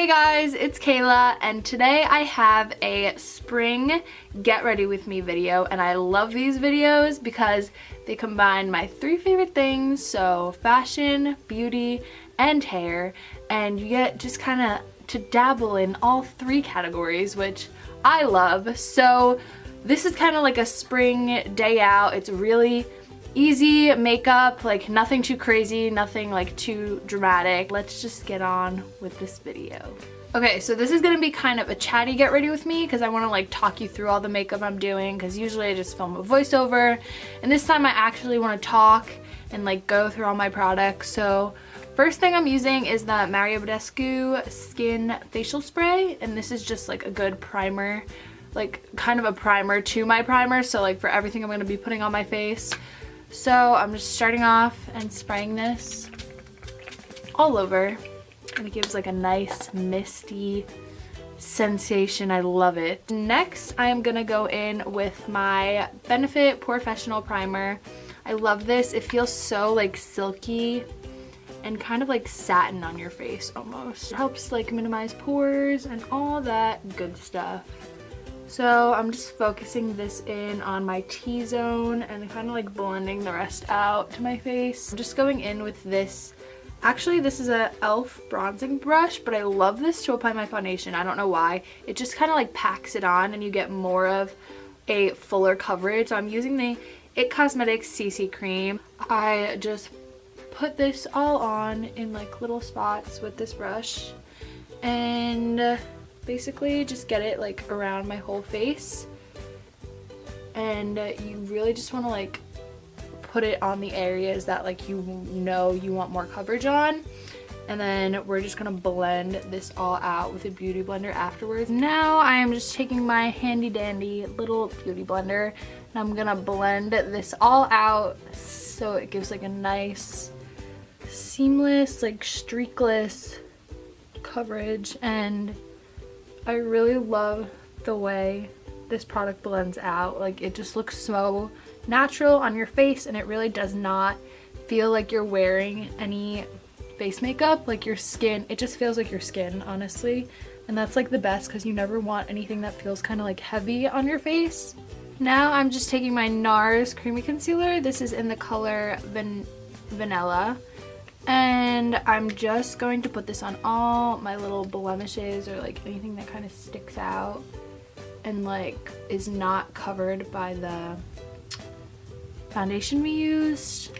Hey guys, it's Kayla, and today I have a spring get ready with me video, and I love these videos because they combine my three favorite things, so fashion, beauty, and hair, and you get just kind of to dabble in all three categories, which I love. So this is kind of like a spring day out. It's really easy makeup, like nothing too crazy, nothing like too dramatic. Let's just get on with this video. Okay, so this is gonna be kind of a chatty get ready with me because I want to like talk you through all the makeup I'm doing, because usually I just film a voiceover, and this time I actually want to talk and like go through all my products. So first thing I'm using is the Mario Badescu Skin Facial Spray, and this is just like a good primer, like kind of a primer to my primer, so like for everything I'm going to be putting on my face. So I'm just starting off and spraying this all over, and it gives like a nice misty sensation. I love it. Next, I am gonna go in with my Benefit Professional Primer. I love this. It feels so like silky and kind of like satin on your face almost. It helps like minimize pores and all that good stuff. So I'm just focusing this in on my T-zone and kind of like blending the rest out to my face. I'm just going in with this. Actually, this is a e.l.f. bronzing brush, but I love this to apply my foundation. I don't know why. It just kind of like packs it on and you get more of a fuller coverage. So I'm using the IT Cosmetics CC Cream. I just put this all on in like little spots with this brush, and basically just get it like around my whole face, and you really just want to like put it on the areas that like you know you want more coverage on, and then we're just gonna blend this all out with a beauty blender afterwards. Now I am just taking my handy dandy little beauty blender and I'm gonna blend this all out so it gives like a nice seamless, like streakless coverage. And I really love the way this product blends out. Like it just looks so natural on your face, and it really does not feel like you're wearing any face makeup. Like your skin, it just feels like your skin, honestly. And that's like the best, because you never want anything that feels kind of like heavy on your face. Now I'm just taking my NARS Creamy Concealer. This is in the color Vanilla. And I'm just going to put this on all my little blemishes or like anything that kind of sticks out and like is not covered by the foundation we used.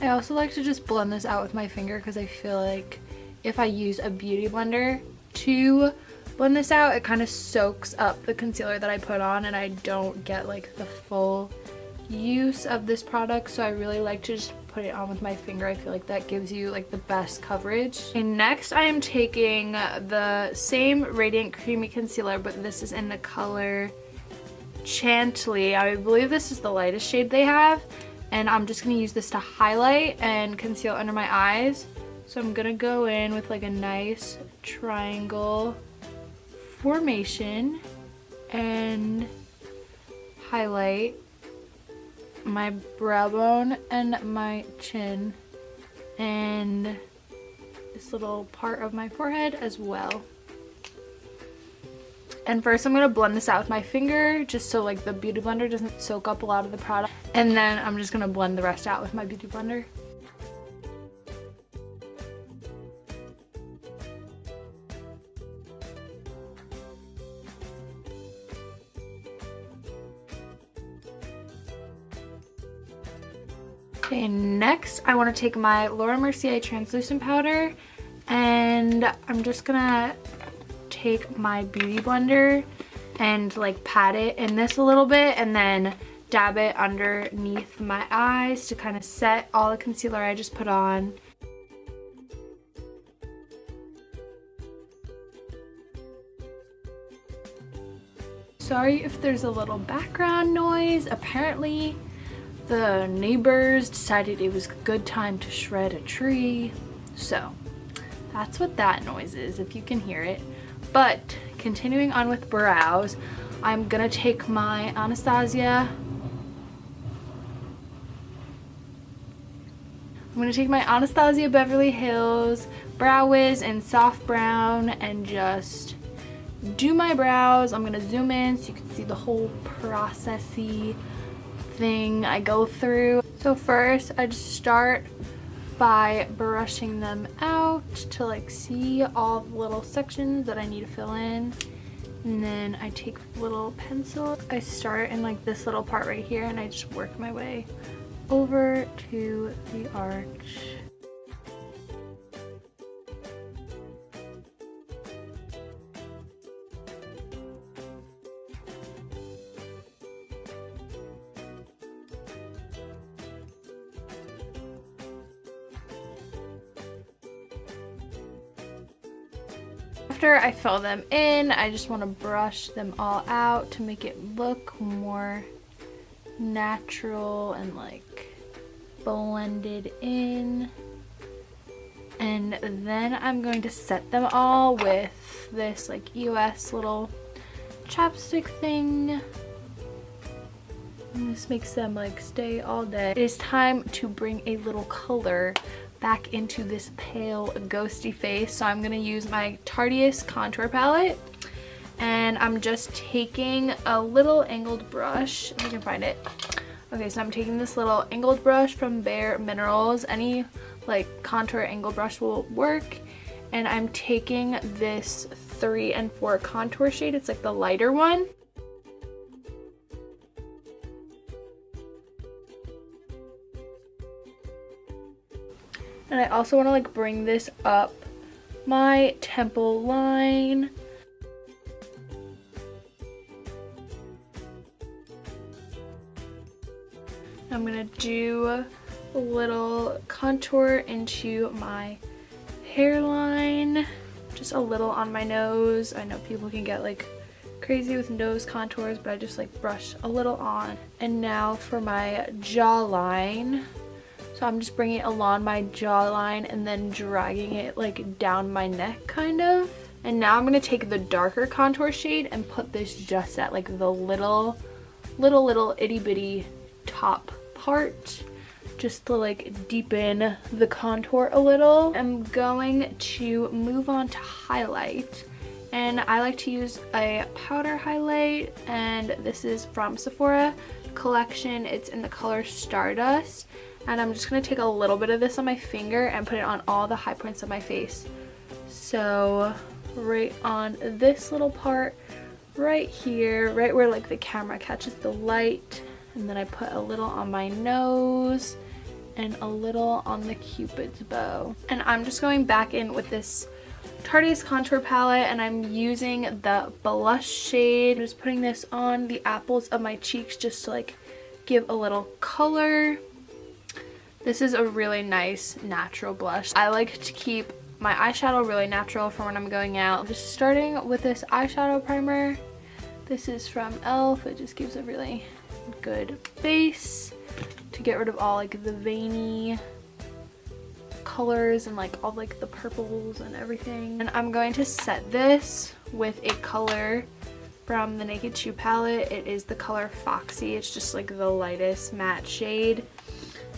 I also like to just blend this out with my finger, because I feel like if I use a beauty blender to blend this out, it kind of soaks up the concealer that I put on, and I don't get like the full use of this product. So I really like to just put it on with my finger. I feel like that gives you like the best coverage. And next I am taking the same Radiant Creamy Concealer, but this is in the color Chantilly. I believe this is the lightest shade they have, and I'm just going to use this to highlight and conceal under my eyes. So I'm going to go in with like a nice triangle formation and highlight my brow bone and my chin and this little part of my forehead as well. And first I'm going to blend this out with my finger, just so like the beauty blender doesn't soak up a lot of the product, and then I'm just going to blend the rest out with my beauty blender. Okay, next I want to take my Laura Mercier translucent powder, and I'm just gonna take my beauty blender and like pat it in this a little bit, and then dab it underneath my eyes to kind of set all the concealer I just put on. Sorry if there's a little background noise. Apparently the neighbors decided it was a good time to shred a tree, so that's what that noise is, if you can hear it. But continuing on with brows, I'm gonna take my Anastasia gonna take my Anastasia Beverly Hills Brow Wiz in soft brown and just do my brows. I'm gonna zoom in so you can see the whole processy thing I go through. So first I just start by brushing them out to like see all the little sections that I need to fill in. And then I take a little pencil. I start in like this little part right here and I just work my way over to the arch. After I fill them in, I just want to brush them all out to make it look more natural and like blended in. And then I'm going to set them all with this like EOS little chapstick thing. And this makes them like stay all day. It is time to bring a little color back into this pale ghosty face. So I'm gonna use my Tarteist contour palette, and I'm just taking a little angled brush, if I can find it. Okay, so I'm taking this little angled brush from Bare Minerals. Any like contour angled brush will work. And I'm taking this 3 and 4 contour shade. It's like the lighter one. And I also want to like bring this up my temple line. I'm gonna do a little contour into my hairline, just a little on my nose. I know people can get like crazy with nose contours, but I just like brush a little on. And now for my jawline. So I'm just bringing it along my jawline and then dragging it like down my neck kind of. And now I'm going to take the darker contour shade and put this just at like the little itty bitty top part, just to like deepen the contour a little. I'm going to move on to highlight. And I like to use a powder highlight, and this is from Sephora collection. It's in the color Stardust. And I'm just going to take a little bit of this on my finger and put it on all the high points of my face. So right on this little part right here, right where like the camera catches the light. And then I put a little on my nose and a little on the Cupid's bow. And I'm just going back in with this Tarteist contour palette, and I'm using the blush shade. I'm just putting this on the apples of my cheeks just to like give a little color. This is a really nice natural blush. I like to keep my eyeshadow really natural for when I'm going out. Just starting with this eyeshadow primer. This is from e.l.f. It just gives a really good base to get rid of all like the veiny colors and like all like the purples and everything. And I'm going to set this with a color from the Naked 2 palette. It is the color Foxy. It's just like the lightest matte shade.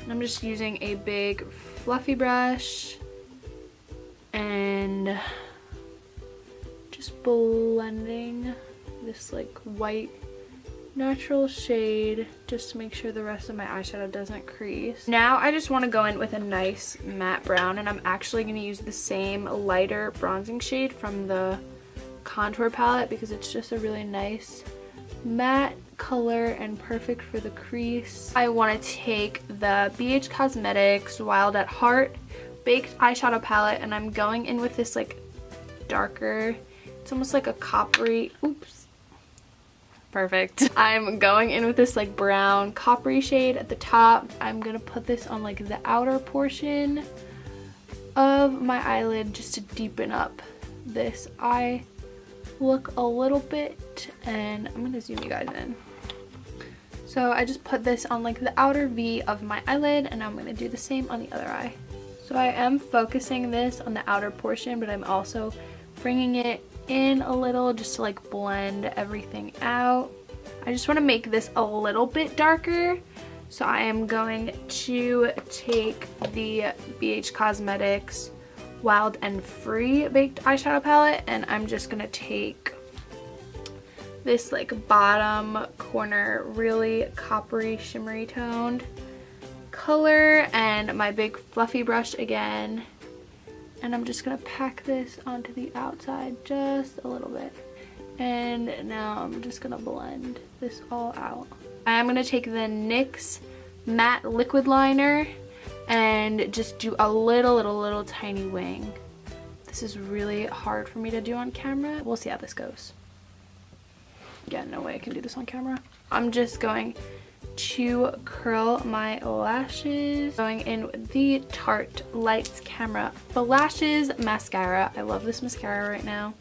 And I'm just using a big fluffy brush and just blending this like white natural shade just to make sure the rest of my eyeshadow doesn't crease. Now I just want to go in with a nice matte brown, and I'm actually going to use the same lighter bronzing shade from the contour palette because it's just a really nice matte color and perfect for the crease. I want to take the BH Cosmetics Wild at Heart Baked Eyeshadow Palette, and I'm going in with this like darker, it's almost like a coppery, oops, perfect. I'm going in with this like brown coppery shade at the top. I'm gonna put this on like the outer portion of my eyelid just to deepen up this eye look a little bit, and I'm gonna zoom you guys in. So I just put this on like the outer V of my eyelid, and I'm gonna do the same on the other eye. So I am focusing this on the outer portion, but I'm also bringing it in a little just to like blend everything out. I just want to make this a little bit darker So I am going to take the BH Cosmetics Wild and Free Baked Eyeshadow Palette, and I'm just gonna take this like bottom corner really coppery shimmery toned color and my big fluffy brush again, and I'm just gonna pack this onto the outside just a little bit. And now I'm just gonna blend this all out. I'm gonna take the NYX matte liquid liner and just do a little tiny wing. This is really hard for me to do on camera. We'll see how this goes. Yeah, no way I can do this on camera. I'm just going to curl my lashes. Going in with the Tarte Lights Camera Lashes mascara. I love this mascara right now.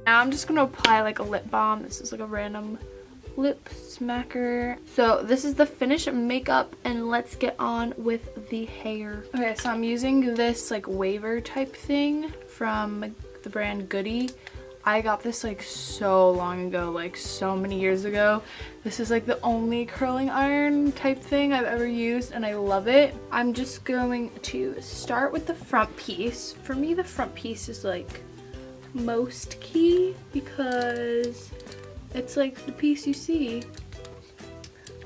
Now I'm just going to apply like a lip balm. This is like a random lip smacker. So this is the finished makeup, and let's get on with the hair. Okay, so I'm using this like waver type thing from the brand Goody. I got this like so long ago, like so many years ago. This is like the only curling iron type thing I've ever used, and I love it. I'm just going to start with the front piece. For me, the front piece is like most key because it's like the piece you see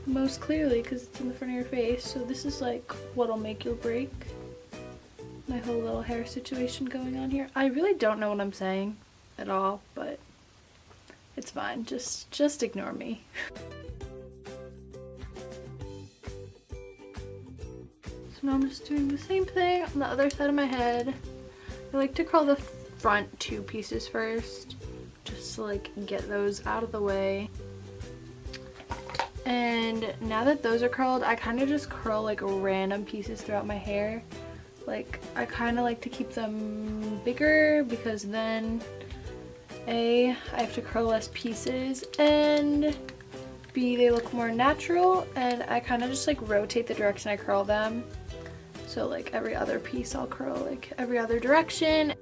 most clearly because it's in the front of your face. So this is like what'll make or break my whole little hair situation going on here. I really don't know what I'm saying at all, but it's fine. Just ignore me. So now I'm just doing the same thing on the other side of my head. I like to curl the front two pieces first, just to like get those out of the way. And now that those are curled, I kind of just curl like random pieces throughout my hair. Like I kind of like to keep them bigger because then A, I have to curl less pieces, and B, they look more natural, and I kind of just like rotate the direction I curl them. So like every other piece I'll curl like every other direction.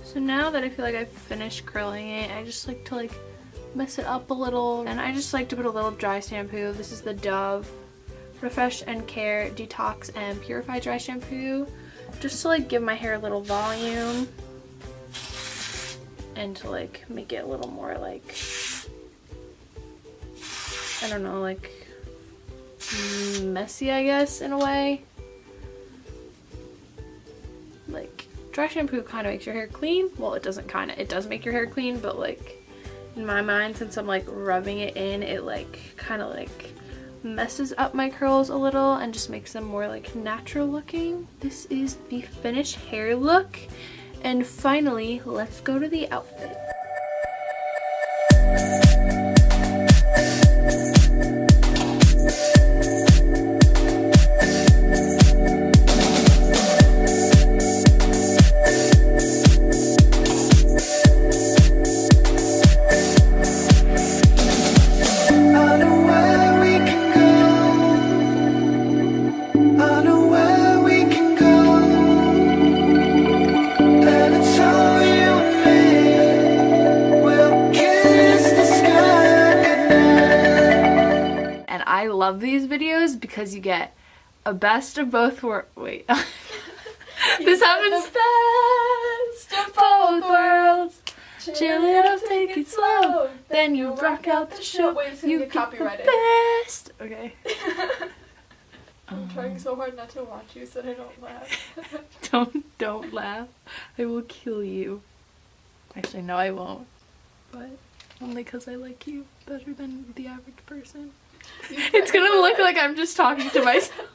So now that I feel like I've finished curling it, I just like to like mess it up a little, and I just like to put a little dry shampoo. This is the Dove Refresh and Care Detox and Purify Dry Shampoo, just to like give my hair a little volume and to like make it a little more like, I don't know, like messy, I guess, in a way. Like dry shampoo kind of makes your hair clean. Well, it doesn't kind of, it does make your hair clean, but like in my mind, since I'm like rubbing it in, it like kind of like messes up my curls a little and just makes them more like natural looking. This is the finished hair look, and finally let's go to the outfit. I love these videos because you get a best of both worlds. Wait. This happens best of both worlds. Chill it up, take it slow. Then you rock out the show. Wait, you get get the copyrighted. best. Okay. I'm trying so hard not to watch you so that I don't laugh. Don't laugh. I will kill you. Actually, no, I won't. But only because I like you better than the average person. It's gonna look like I'm just talking to myself.